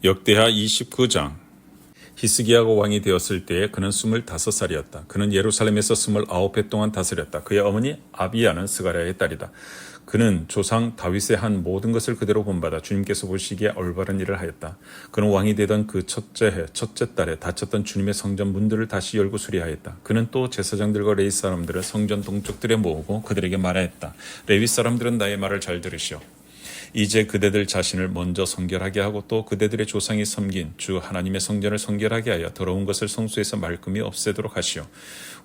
역대하 29장. 히스기야가 왕이 되었을 때에 그는 25살이었다. 그는 예루살렘에서 29해 동안 다스렸다. 그의 어머니 아비야는 스가랴의 딸이다. 그는 조상 다윗의 한 모든 것을 그대로 본받아 주님께서 보시기에 올바른 일을 하였다. 그는 왕이 되던 그 첫째 해 첫째 달에 닫혔던 주님의 성전 문들을 다시 열고 수리하였다. 그는 또 제사장들과 레위 사람들을 성전 동쪽들에 모으고 그들에게 말하였다. 레위 사람들은 나의 말을 잘 들으시오. 이제 그대들 자신을 먼저 성결하게 하고 또 그대들의 조상이 섬긴 주 하나님의 성전을 성결하게 하여 더러운 것을 성소에서 말끔히 없애도록 하시오.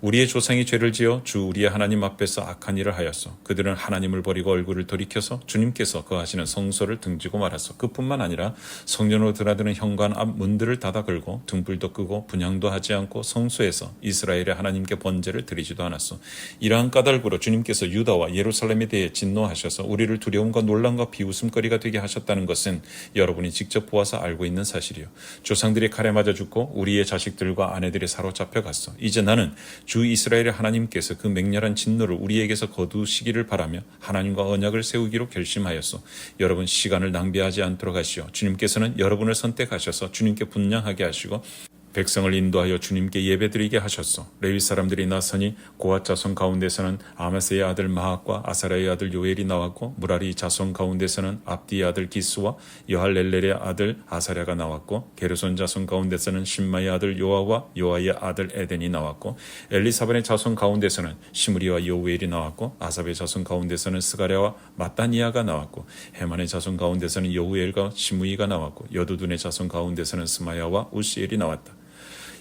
우리의 조상이 죄를 지어 주 우리의 하나님 앞에서 악한 일을 하였소. 그들은 하나님을 버리고 얼굴을 돌이켜서 주님께서 거하시는 성소를 등지고 말았소. 그뿐만 아니라 성전으로 드나드는 현관 앞 문들을 닫아 걸고 등불도 끄고 분향도 하지 않고 성소에서 이스라엘의 하나님께 번제를 드리지도 않았소. 이러한 까닭으로 주님께서 유다와 예루살렘에 대해 진노하셔서 우리를 두려움과 놀람과 비웃음거리가 되게 하셨다는 것은 여러분이 직접 보아서 알고 있는 사실이요. 조상들이 칼에 맞아 죽고 우리의 자식들과 아내들이 사로잡혀 갔어. 이제 나는 주 이스라엘의 하나님께서 그 맹렬한 진노를 우리에게서 거두시기를 바라며 하나님과 언약을 세우기로 결심하였소. 여러분 시간을 낭비하지 않도록 하시오. 주님께서는 여러분을 선택하셔서 주님께 분향하게 하시고 백성을 인도하여 주님께 예배드리게 하셨소. 레위 사람들이 나서니 고앗 자손 가운데서는 아마스의 아들 마학과 아사라의 아들 요엘이 나왔고 무라리 자손 가운데서는 압디의 아들 기스와 여할렐렐의 아들 아사랴가 나왔고 게르손 자손 가운데서는 심마의 아들 요아와 요아의 아들 에덴이 나왔고 엘리사반의 자손 가운데서는 시므리와 요우엘이 나왔고 아삽의 자손 가운데서는 스가랴와 마따니아가 나왔고 헤만의 자손 가운데서는 여우엘과 시므이가 나왔고 여두둔의 자손 가운데서는 스마야와 우시엘이 나왔다.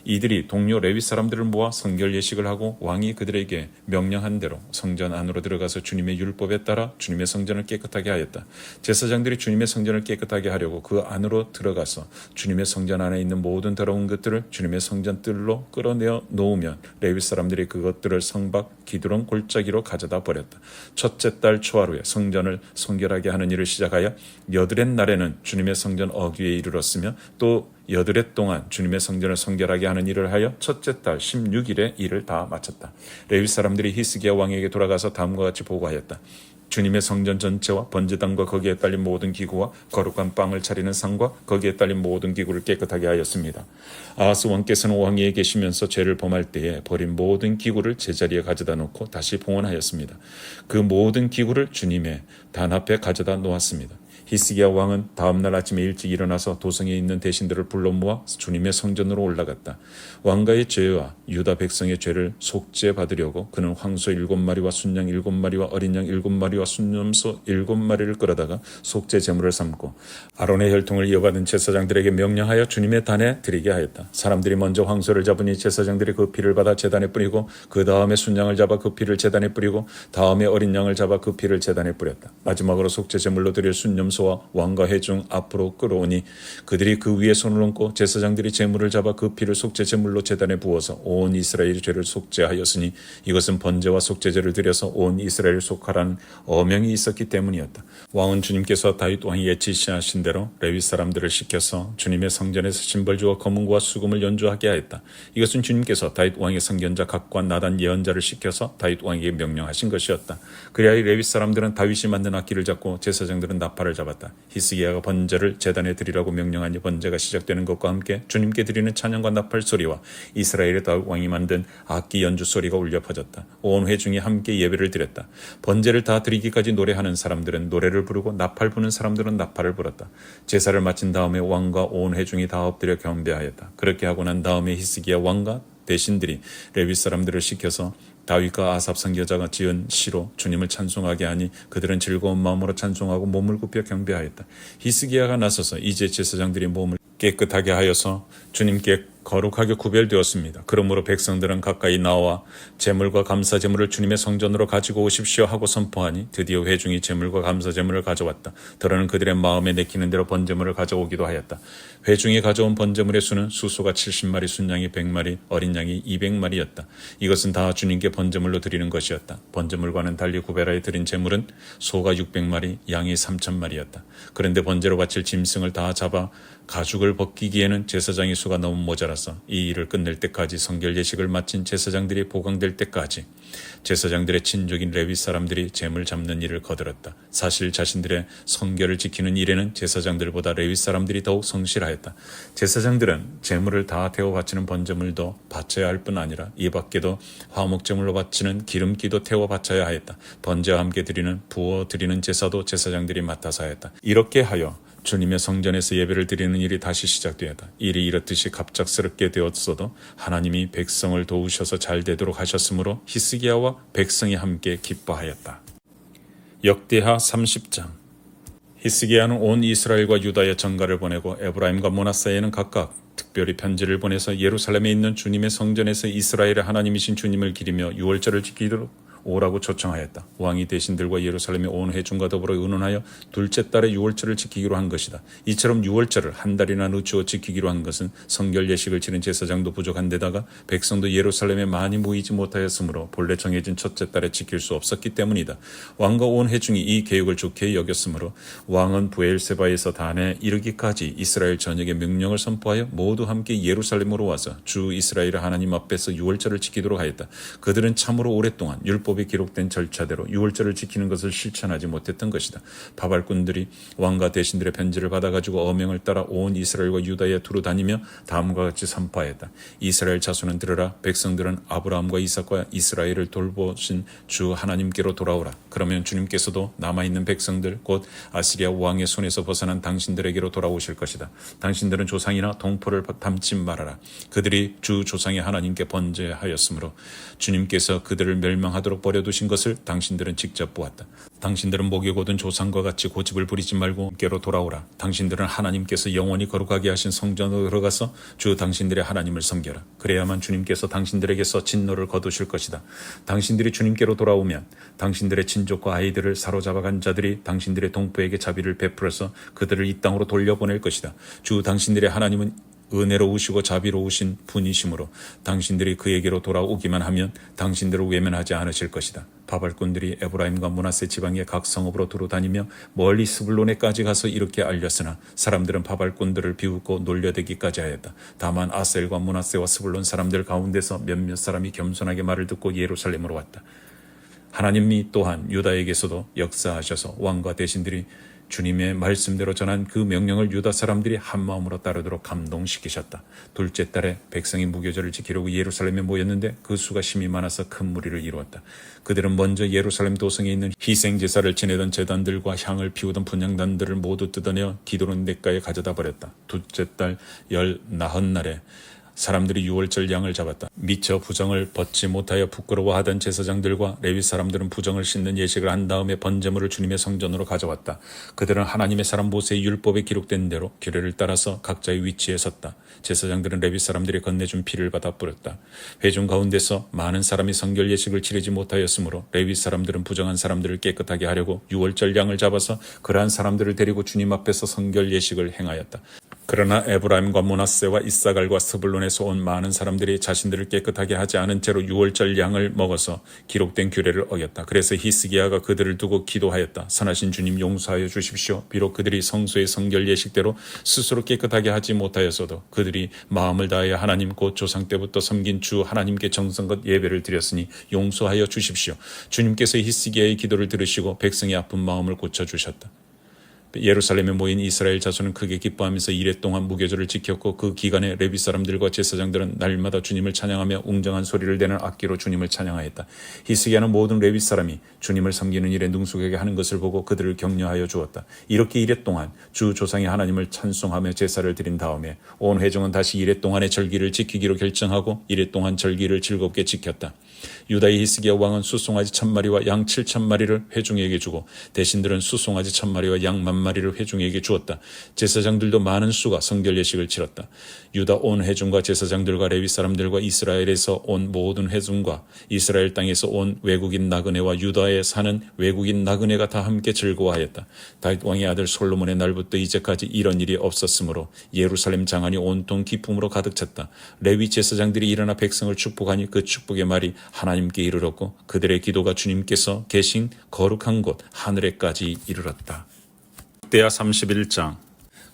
이들이 동료 레위 사람들을 모아 성결 예식을 하고 왕이 그들에게 명령한 대로 성전 안으로 들어가서 주님의 율법에 따라 주님의 성전을 깨끗하게 하였다. 제사장들이 주님의 성전을 깨끗하게 하려고 그 안으로 들어가서 주님의 성전 안에 있는 모든 더러운 것들을 주님의 성전 뜰로 끌어내어 놓으면 레위 사람들이 그것들을 성박 기드론 골짜기로 가져다 버렸다. 첫째 달 초하루에 성전을 성결하게 하는 일을 시작하여 여드렛 날에는 주님의 성전 어귀에 이르렀으며 또 여드렛 동안 주님의 성전을 성결하게 하는 일을 하여 첫째 달 16일에 일을 다 마쳤다. 레위 사람들이 히스기야 왕에게 돌아가서 다음과 같이 보고하였다. 주님의 성전 전체와 번제단과 거기에 딸린 모든 기구와 거룩한 빵을 차리는 상과 거기에 딸린 모든 기구를 깨끗하게 하였습니다. 아하스 왕께서는 왕위에 계시면서 죄를 범할 때에 버린 모든 기구를 제자리에 가져다 놓고 다시 봉헌하였습니다. 그 모든 기구를 주님의 단 앞에 가져다 놓았습니다. 히스기야 왕은 다음날 아침에 일찍 일어나서 도성에 있는 대신들을 불러 모아 주님의 성전으로 올라갔다. 왕가의 죄와 유다 백성의 죄를 속죄 받으려고 그는 황소 7마리와 순양 7마리와 어린 양 7마리와 순염소 7마리를 끌어다가 속죄 제물을 삼고 아론의 혈통을 이어받은 제사장들에게 명령하여 주님의 단에 드리게 하였다. 사람들이 먼저 황소를 잡으니 제사장들이 그 피를 받아 제단에 뿌리고 그 다음에 순양을 잡아 그 피를 제단에 뿌리고 다음에 어린 양을 잡아 그 피를 제단에 뿌렸다. 마지막으로 속죄 제물로 드릴 순염소 와 왕과 회중 앞으로 끌어오니 그들이 그 위에 손을 얹고 제사장들이 제물을 잡아 그 피를 속죄 제물로 제단에 부어서 온 이스라엘의 죄를 속죄하였으니 이것은 번제와 속죄제를 드려서 온 이스라엘을 속하라는 어명이 있었기 때문이었다. 왕은 주님께서 다윗 왕에게 지시하신 대로 레위 사람들을 시켜서 주님의 성전에서 심벌주와 검은고와 수금을 연주하게 하였다. 이것은 주님께서 다윗 왕의 선견자 각과 나단 예언자를 시켜서 다윗 왕에게 명령하신 것이었다. 그리하여 레위 사람들은 다윗이 만든 악기를 잡고 제사장들은 나팔을 잡았다. 히스기야가 번제를 제단에 드리라고 명령하니 번제가 시작되는 것과 함께 주님께 드리는 찬양과 나팔 소리와 이스라엘의 다윗 왕이 만든 악기 연주 소리가 울려 퍼졌다. 온 회중이 함께 예배를 드렸다. 번제를 다 드리기까지 노래하는 사람들은 노래를 부르고 나팔 부는 사람들은 나팔을 불었다. 제사를 마친 다음에 왕과 온 회중이 다 엎드려 경배하였다. 그렇게 하고 난 다음에 히스기야 왕과 대신들이 레위 사람들을 시켜서 다윗과 아삽 선지자가 지은 시로 주님을 찬송하게 하니 그들은 즐거운 마음으로 찬송하고 몸을 굽혀 경배하였다. 히스기야가 나서서 이제 제사장들이 몸을 깨끗하게 하여서 주님께 거룩하게 구별되었습니다. 그러므로 백성들은 가까이 나와 제물과 감사제물을 주님의 성전으로 가지고 오십시오 하고 선포하니 드디어 회중이 제물과 감사제물을 가져왔다. 더러는 그들의 마음에 내키는 대로 번제물을 가져오기도 하였다. 회중이 가져온 번제물의 수는 수소가 70마리, 순양이 100마리, 어린 양이 200마리였다. 이것은 다 주님께 번제물로 드리는 것이었다. 번제물과는 달리 구별하여 드린 제물은 소가 600마리, 양이 3,000마리였다. 그런데 번제로 바칠 짐승을 다 잡아 가죽을 벗기기에는 제사장의 수가 너무 모자라서 이 일을 끝낼 때까지 성결 예식을 마친 제사장들이 보강될 때까지 제사장들의 친족인 레위 사람들이 재물 잡는 일을 거들었다. 사실 자신들의 성결을 지키는 일에는 제사장들보다 레위 사람들이 더욱 성실하였다. 제사장들은 재물을 다 태워 바치는 번제물도 바쳐야 할 뿐 아니라 이 밖에도 화목제물로 바치는 기름기도 태워 바쳐야 하였다. 번제와 함께 드리는 부어 드리는 제사도 제사장들이 맡아서 하였다. 이렇게 하여 주님의 성전에서 예배를 드리는 일이 다시 시작되었다. 일이 이렇듯이 갑작스럽게 되었어도 하나님이 백성을 도우셔서 잘 되도록 하셨으므로 히스기야와 백성이 함께 기뻐하였다. 역대하 30장. 히스기야는 온 이스라엘과 유다에 전가를 보내고 에브라임과 므낫세에는 각각 특별히 편지를 보내서 예루살렘에 있는 주님의 성전에서 이스라엘의 하나님이신 주님을 기리며 유월절을 지키도록 오라고 초청하였다. 왕이 대신들과 예루살렘의 온 회중과 더불어 의논하여 둘째 달에 유월절을 지키기로 한 것이다. 이처럼 유월절을 한 달이나 늦추어 지키기로 한 것은 성결 예식을 치는 제사장도 부족한 데다가 백성도 예루살렘에 많이 모이지 못하였으므로 본래 정해진 첫째 달에 지킬 수 없었기 때문이다. 왕과 온 회중이 이 계획을 좋게 여겼으므로 왕은 브엘세바에서 단에 이르기까지 이스라엘 전역에 명령을 선포하여 모두 함께 예루살렘으로 와서 주 이스라엘의 하나님 앞에서 유월절을 지키도록 하였다. 그들은 참으로 오랫동안 율법에 기록된 절차대로 유월절을 지키는 것을 실천하지 못했던 것이다. 바발꾼들이 왕과 대신들의 편지를 받아가지고 어명을 따라 온 이스라엘과 유다에 두루 다니며 다음과 같이 선포하였다. 이스라엘 자손은 들으라. 백성들은 아브라함과 이삭과 이스라엘을 돌보신 주 하나님께로 돌아오라. 그러면 주님께서도 남아있는 백성들 곧 아시리아 왕의 손에서 벗어난 당신들에게로 돌아오실 것이다. 당신들은 조상이나 동포를 닮지 말아라. 그들이 주 조상의 하나님께 번제하였으므로 주님께서 그들을 멸망하도록 버려두신 것을 당신들은 직접 보았다. 당신들은 목욕 얻은 조상과 같이 고집을 부리지 말고 께로 돌아오라. 당신들은 하나님께서 영원히 거룩하게 하신 성전으로 들어가서 주 당신들의 하나님을 섬겨라. 그래야만 주님께서 당신들에게서 진노를 거두실 것이다. 당신들이 주님께로 돌아오면 당신들의 친족과 아이들을 사로잡아간 자들이 당신들의 동포에게 자비를 베풀어서 그들을 이 땅으로 돌려보낼 것이다. 주 당신들의 하나님은 은혜로우시고 자비로우신 분이시므로 당신들이 그에게로 돌아오기만 하면 당신들을 외면하지 않으실 것이다. 바발꾼들이 에브라임과 므낫세 지방의 각 성읍으로 두루 다니며 멀리 스불론에까지 가서 이렇게 알렸으나 사람들은 바발꾼들을 비웃고 놀려대기까지 하였다. 다만 아셀과 므낫세와 스불론 사람들 가운데서 몇몇 사람이 겸손하게 말을 듣고 예루살렘으로 왔다. 하나님이 또한 유다에게서도 역사하셔서 왕과 대신들이 주님의 말씀대로 전한 그 명령을 유다 사람들이 한마음으로 따르도록 감동시키셨다. 둘째 달에 백성이 무교절을 지키려고 예루살렘에 모였는데 그 수가 심히 많아서 큰 무리를 이루었다. 그들은 먼저 예루살렘 도성에 있는 희생제사를 지내던 제단들과 향을 피우던 분향단들을 모두 뜯어내어 기도론 냇가에 가져다 버렸다. 둘째 달 14날에 사람들이 유월절 양을 잡았다. 미처 부정을 벗지 못하여 부끄러워하던 제사장들과 레위 사람들은 부정을 씻는 예식을 한 다음에 번제물을 주님의 성전으로 가져왔다. 그들은 하나님의 사람 모세의 율법에 기록된 대로 규례를 따라서 각자의 위치에 섰다. 제사장들은 레위 사람들이 건네준 피를 받아 뿌렸다. 회중 가운데서 많은 사람이 성결 예식을 치르지 못하였으므로 레위 사람들은 부정한 사람들을 깨끗하게 하려고 유월절 양을 잡아서 그러한 사람들을 데리고 주님 앞에서 성결 예식을 행하였다. 그러나 에브라임과 므낫세와 이사갈과 스불론에서 온 많은 사람들이 자신들을 깨끗하게 하지 않은 채로 유월절 양을 먹어서 기록된 규례를 어겼다. 그래서 히스기야가 그들을 두고 기도하였다. 선하신 주님 용서하여 주십시오. 비록 그들이 성소의 성결 예식대로 스스로 깨끗하게 하지 못하였어도 그들이 마음을 다하여 하나님 곧 조상 때부터 섬긴 주 하나님께 정성껏 예배를 드렸으니 용서하여 주십시오. 주님께서 히스기야의 기도를 들으시고 백성의 아픈 마음을 고쳐주셨다. 예루살렘에 모인 이스라엘 자손은 크게 기뻐하면서 이레 동안 무교절을 지켰고 그 기간에 레위 사람들과 제사장들은 날마다 주님을 찬양하며 웅장한 소리를 내는 악기로 주님을 찬양하였다. 히스기야는 모든 레위 사람이 주님을 섬기는 일에 능숙하게 하는 것을 보고 그들을 격려하여 주었다. 이렇게 이레 동안 주 조상의 하나님을 찬송하며 제사를 드린 다음에 온 회중은 다시 이레 동안의 절기를 지키기로 결정하고 이레 동안 절기를 즐겁게 지켰다. 유다의 히스기야 왕은 수송아지 1000마리와 양 7000마리를 회중에게 주고 대신들은 수송아지 1000마리와 양 10,000마리를 회중에게 주었다. 제사장들도 많은 수가 성결 예식을 치렀다. 유다 온 회중과 제사장들과 레위 사람들과 이스라엘에서 온 모든 회중과 이스라엘 땅에서 온 외국인 나그네와 유다에 사는 외국인 나그네가 다 함께 즐거워하였다. 다윗 왕의 아들 솔로몬의 날부터 이제까지 이런 일이 없었으므로 예루살렘 장안이 온통 기쁨으로 가득 찼다. 레위 제사장들이 일어나 백성을 축복하니 그 축복의 말이 하나님께 이르렀고 그들의 기도가 주님께서 계신 거룩한 곳 하늘에까지 이르렀다. 역대하 31장.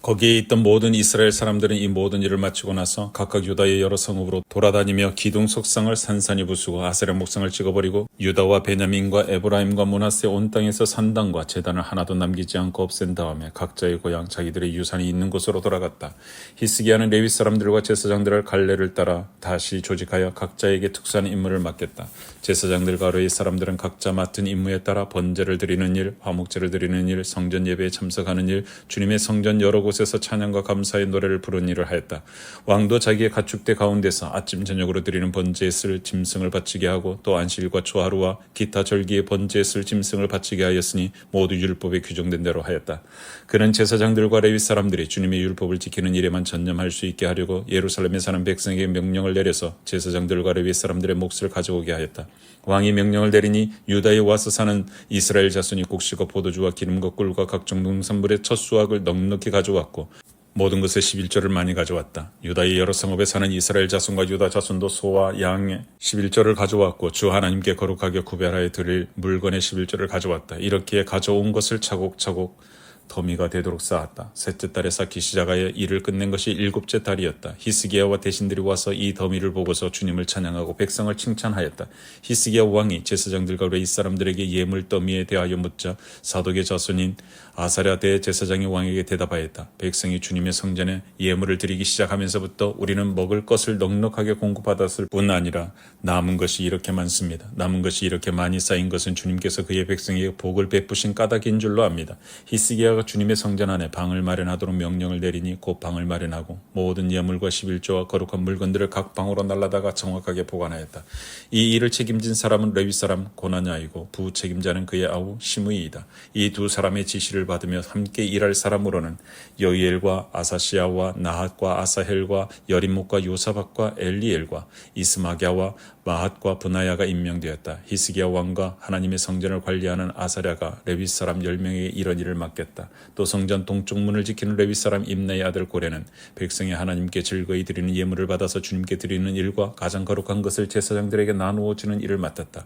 거기에 있던 모든 이스라엘 사람들은 이 모든 일을 마치고 나서 각각 유다의 여러 성읍으로 돌아다니며 기둥 속상을 산산히 부수고 아세라 목상을 찍어버리고 유다와 베냐민과 에브라임과 므낫세 온 땅에서 산당과 제단을 하나도 남기지 않고 없앤 다음에 각자의 고향 자기들의 유산이 있는 곳으로 돌아갔다. 히스기야는 레위 사람들과 제사장들을 갈래를 따라 다시 조직하여 각자에게 특수한 임무를 맡겼다. 제사장들과 레위 사람들은 각자 맡은 임무에 따라 번제를 드리는 일, 화목제를 드리는 일, 성전 예배에 참석하는 일, 주님의 성전 여러 곳에서 찬양과 감사의 노래를 부르는 일을 하였다. 왕도 자기의 가축대 가운데서 아침 저녁으로 드리는 번제에 쓸 짐승을 바치게 하고 또 안식일과 초하루와 기타 절기의 번제에 쓸 짐승을 바치게 하였으니 모두 율법에 규정된 대로 하였다. 그는 제사장들과 레위 사람들이 주님의 율법을 지키는 일에만 전념할 수 있게 하려고 예루살렘에 사는 백성에게 명령을 내려서 제사장들과 레위 사람들의 몫을 가져오게 하였다. 왕이 명령을 내리니 유다에 와서 사는 이스라엘 자손이 곡식과 포도주와 기름과 꿀과 각종 농산물의 첫 수확을 넉넉히 가져왔고 모든 것의 11조를 많이 가져왔다. 유다의 여러 성읍에 사는 이스라엘 자손과 유다 자손도 소와 양의 11조를 가져왔고 주 하나님께 거룩하게 구별하여 드릴 물건의 11조를 가져왔다. 이렇게 가져온 것을 차곡차곡 더미가 되도록 쌓았다. 셋째 달에 쌓기 시작하여 일을 끝낸 것이 일곱째 달이었다. 히스기야와 대신들이 와서 이 더미를 보고서 주님을 찬양하고 백성을 칭찬하였다. 히스기야 왕이 제사장들과 레위 사람들에게 예물 더미에 대하여 묻자 사독의 자손인 아사랴 대제사장이 왕에게 대답하였다. 백성이 주님의 성전에 예물을 드리기 시작하면서부터 우리는 먹을 것을 넉넉하게 공급받았을 뿐 아니라 남은 것이 이렇게 많습니다. 남은 것이 이렇게 많이 쌓인 것은 주님께서 그의 백성에게 복을 베푸신 까닭인 줄로 압니다. 히스기야가 주님의 성전 안에 방을 마련하도록 명령을 내리니 곧 방을 마련하고 모든 예물과 11조와 거룩한 물건들을 각 방으로 날라다가 정확하게 보관하였다. 이 일을 책임진 사람은 레위 사람 고나냐이고 부책임자는 그의 아우 시므이이다. 이 두 사람의 지시를 받으며 함께 일할 사람으로는 여이엘과 아사시아와 나핫과 아사헬과 여림목과 요사박과 엘리엘과 이스마갸와 마핫과 브나야가 임명되었다. 히스기야 왕과 하나님의 성전을 관리하는 아사랴가 레위 사람 10명에게 이런 일을 맡겼다. 또 성전 동쪽 문을 지키는 레위 사람 임나의 아들 고레는 백성이 하나님께 즐거이 드리는 예물을 받아서 주님께 드리는 일과 가장 거룩한 것을 제사장들에게 나누어 주는 일을 맡았다.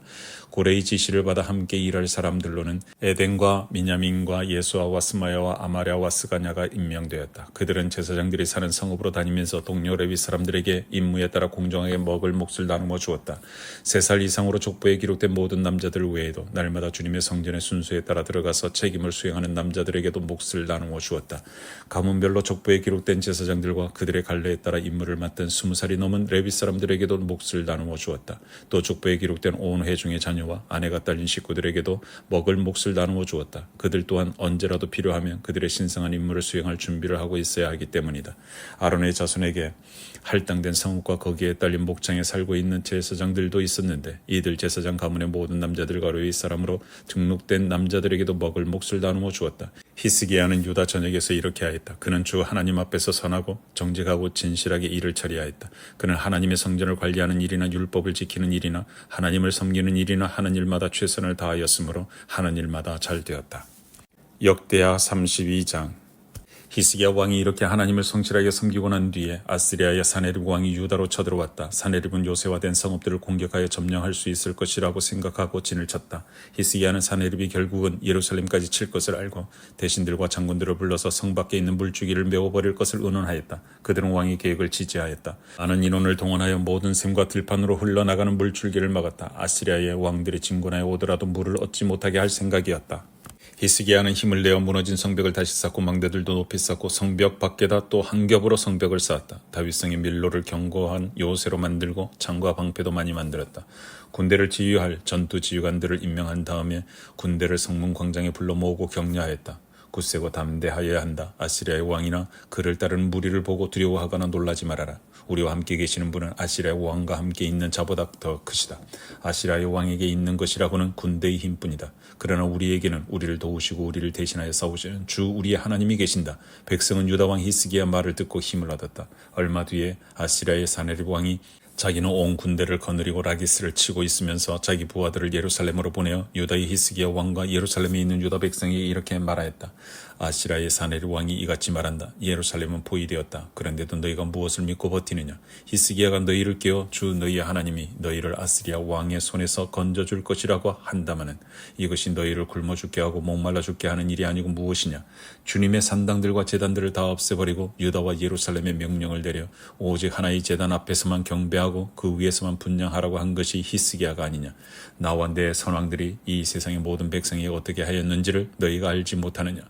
고레의 지시를 받아 함께 일할 사람들로는 에덴과 미냐민과 예수아와 스마야와 아마랴와 스가냐가 임명되었다. 그들은 제사장들이 사는 성읍으로 다니면서 동료 레위 사람들에게 임무에 따라 공정하게 먹을 몫을 나누어 주었다. 3살 이상으로 족보에 기록된 모든 남자들 외에도 날마다 주님의 성전의 순서에 따라 들어가서 책임을 수행하는 남자들에게도 몫을 나누어 주었다. 가문별로 족보에 기록된 제사장들과 그들의 갈래에 따라 임무를 맡은 20살이 넘은 레위 사람들에게도 몫을 나누어 주었다. 또 족보에 기록된 온 회중의 자녀와 아내가 딸린 식구들에게도 먹을 몫을 나누어 주었다. 그들 또한 언제라도 필요하면 그들의 신성한 임무를 수행할 준비를 하고 있어야 하기 때문이다. 아론의 자손에게 할당된 성읍과 거기에 딸린 목장에 살고 있는 제사장들도 있었는데 이들 제사장 가문의 모든 남자들과 레위 사람으로 등록된 남자들에게도 먹을 몫을 나누어 주었다. 히스기야는 유다 전역에서 이렇게 하였다. 그는 주 하나님 앞에서 선하고 정직하고 진실하게 일을 처리하였다. 그는 하나님의 성전을 관리하는 일이나 율법을 지키는 일이나 하나님을 섬기는 일이나 하는 일마다 최선을 다하였으므로 하는 일마다 잘 되었다. 역대하 32장. 히스기야 왕이 이렇게 하나님을 성실하게 섬기고 난 뒤에 아스리아의 사네립 왕이 유다로 쳐들어왔다. 사네립은 요새화된 성읍들을 공격하여 점령할 수 있을 것이라고 생각하고 진을 쳤다. 히스기야는 사네립이 결국은 예루살렘까지 칠 것을 알고 대신들과 장군들을 불러서 성 밖에 있는 물주기를 메워버릴 것을 의논하였다. 그들은 왕의 계획을 지지하였다. 많은 인원을 동원하여 모든 샘과 들판으로 흘러나가는 물줄기를 막았다. 아스리아의 왕들이 진군하여 오더라도 물을 얻지 못하게 할 생각이었다. 히스기야는 힘을 내어 무너진 성벽을 다시 쌓고 망대들도 높이 쌓고 성벽 밖에다 또 한 겹으로 성벽을 쌓았다. 다윗성의 밀로를 견고한 요새로 만들고 창과 방패도 많이 만들었다. 군대를 지휘할 전투 지휘관들을 임명한 다음에 군대를 성문 광장에 불러 모으고 격려하였다. 굳세고 담대하여야 한다. 아시리아의 왕이나 그를 따르는 무리를 보고 두려워하거나 놀라지 말아라. 우리와 함께 계시는 분은 아시리아의 왕과 함께 있는 자보다 더 크시다. 아시리아의 왕에게 있는 것이라고는 군대의 힘뿐이다. 그러나 우리에게는 우리를 도우시고 우리를 대신하여 싸우시는 주 우리의 하나님이 계신다. 백성은 유다 왕 히스기야 말을 듣고 힘을 얻었다. 얼마 뒤에 아시리아의 사네립 왕이 자기는 온 군대를 거느리고 라기스를 치고 있으면서 자기 부하들을 예루살렘으로 보내어 유다의 히스기야 왕과 예루살렘에 있는 유다 백성에게 이렇게 말하였다. 아시라의 사네립 왕이 이같이 말한다. 예루살렘은 포위되었다. 그런데도 너희가 무엇을 믿고 버티느냐? 히스기야가 너희를 깨워 주 너희의 하나님이 너희를 아스리야 왕의 손에서 건져줄 것이라고 한다마는 이것이 너희를 굶어 죽게 하고 목말라 죽게 하는 일이 아니고 무엇이냐? 주님의 산당들과 제단들을 다 없애버리고 유다와 예루살렘의 명령을 내려 오직 하나의 제단 앞에서만 경배하고 그 위에서만 분향하라고 한 것이 히스기야가 아니냐? 나와 내 선왕들이 이 세상의 모든 백성에게 어떻게 하였는지를 너희가 알지 못하느냐?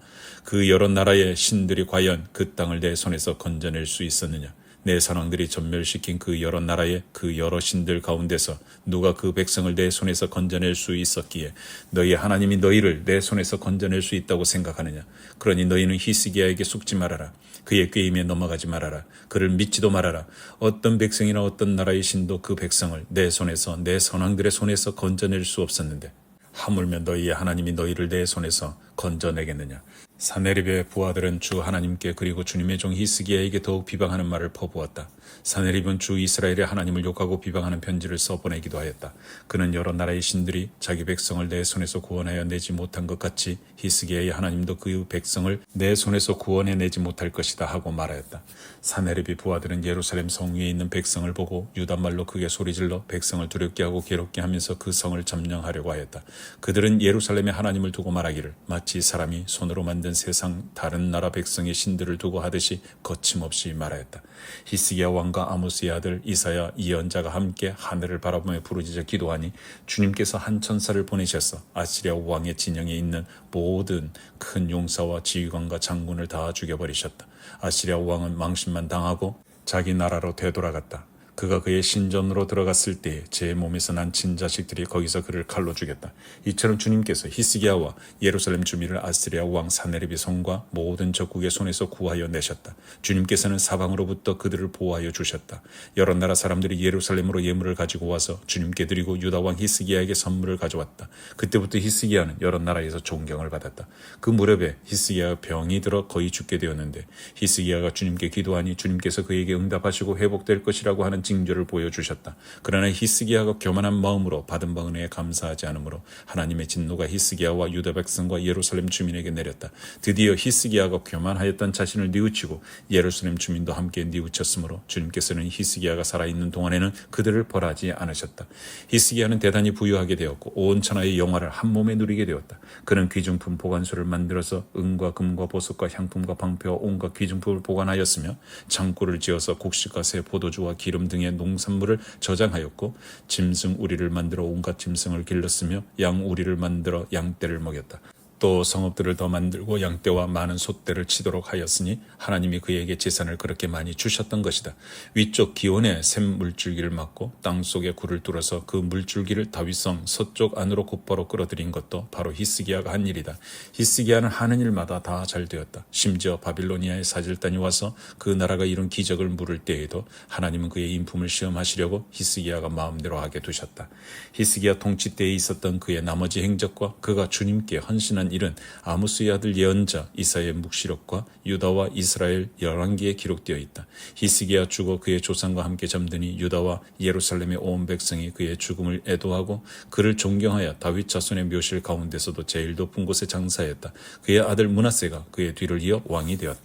그 여러 나라의 신들이 과연 그 땅을 내 손에서 건져낼 수 있었느냐? 내 선왕들이 전멸시킨 그 여러 나라의 그 여러 신들 가운데서 누가 그 백성을 내 손에서 건져낼 수 있었기에 너희 하나님이 너희를 내 손에서 건져낼 수 있다고 생각하느냐? 그러니 너희는 히스기야에게 속지 말아라. 그의 꾀임에 넘어가지 말아라. 그를 믿지도 말아라. 어떤 백성이나 어떤 나라의 신도 그 백성을 내 손에서 내 선왕들의 손에서 건져낼 수 없었는데 하물며 너희의 하나님이 너희를 내 손에서 건져내겠느냐? 사네립의 부하들은 주 하나님께 그리고 주님의 종 히스기야에게 더욱 비방하는 말을 퍼부었다. 사네립은 주 이스라엘의 하나님을 욕하고 비방하는 편지를 써보내기도 하였다. 그는 여러 나라의 신들이 자기 백성을 내 손에서 구원하여 내지 못한 것 같이 히스기야의 하나님도 그 백성을 내 손에서 구원해내지 못할 것이다 하고 말하였다. 사네립의 부하들은 예루살렘 성 위에 있는 백성을 보고 유다말로 크게 소리질러 백성을 두렵게 하고 괴롭게 하면서 그 성을 점령하려고 하였다. 그들은 예루살렘의 하나님을 두고 말하기를 마치 사람이 손으로 만든 세상 다른 나라 백성의 신들을 두고 하듯이 거침없이 말하였다. 히스기야 왕과 아모스의 아들 이사야 예언자가 함께 하늘을 바라보며 부르짖어 기도하니 주님께서 한 천사를 보내셔서 아시리아 왕의 진영에 있는 모든 큰 용사와 지휘관과 장군을 다 죽여버리셨다. 아시리아 왕은 망신만 당하고 자기 나라로 되돌아갔다. 그가 그의 신전으로 들어갔을 때에 제 몸에서 난 친자식들이 거기서 그를 칼로 죽였다. 이처럼 주님께서 히스기야와 예루살렘 주민을 아스리야 왕 사네립의 손과 모든 적국의 손에서 구하여 내셨다. 주님께서는 사방으로부터 그들을 보호하여 주셨다. 여러 나라 사람들이 예루살렘으로 예물을 가지고 와서 주님께 드리고 유다 왕 히스기야에게 선물을 가져왔다. 그때부터 히스기야는 여러 나라에서 존경을 받았다. 그 무렵에 히스기야가 병이 들어 거의 죽게 되었는데 히스기야가 주님께 기도하니 주님께서 그에게 응답하시고 회복될 것이라고 하는 징조를 보여주셨다. 그러나 히스기야가 교만한 마음으로 받은 바 은혜에 감사하지 않으므로 하나님의 진노가 히스기야와 유다 백성과 예루살렘 주민에게 내렸다. 드디어 히스기야가 교만하였던 자신을 뉘우치고 예루살렘 주민도 함께 뉘우쳤으므로 주님께서는 히스기야가 살아있는 동안에는 그들을 벌하지 않으셨다. 히스기야는 대단히 부유하게 되었고 온 천하의 영화를 한 몸에 누리게 되었다. 그는 귀중품 보관소를 만들어서 은과 금과 보석과 향품과 방패와 온갖 귀중품을 보관하였으며 창고를 지어서 곡식과 새 포도주와 기름 등의 농산물을 저장하였고 짐승 우리를 만들어 온갖 짐승을 길렀으며 양 우리를 만들어 양떼를 먹였다. 또 성읍들을 더 만들고 양떼와 많은 소떼를 치도록 하였으니 하나님이 그에게 재산을 그렇게 많이 주셨던 것이다. 위쪽 기온에 샘 물줄기를 막고 땅속에 굴을 뚫어서 그 물줄기를 다윗성 서쪽 안으로 곧바로 끌어들인 것도 바로 히스기야가 한 일이다. 히스기야는 하는 일마다 다 잘 되었다. 심지어 바빌로니아의 사절단이 와서 그 나라가 이룬 기적을 물을 때에도 하나님은 그의 인품을 시험하시려고 히스기야가 마음대로 하게 두셨다. 히스기야 통치 때에 있었던 그의 나머지 행적과 그가 주님께 헌신한 일은 아모스의 아들 예언자 이사야의 묵시록과 유다와 이스라엘 열왕기에 기록되어 있다. 히스기야 죽어 그의 조상과 함께 잠드니 유다와 예루살렘의 온 백성이 그의 죽음을 애도하고 그를 존경하여 다윗 자손의 묘실 가운데서도 제일 높은 곳에 장사했다. 그의 아들 므낫세가 그의 뒤를 이어 왕이 되었다.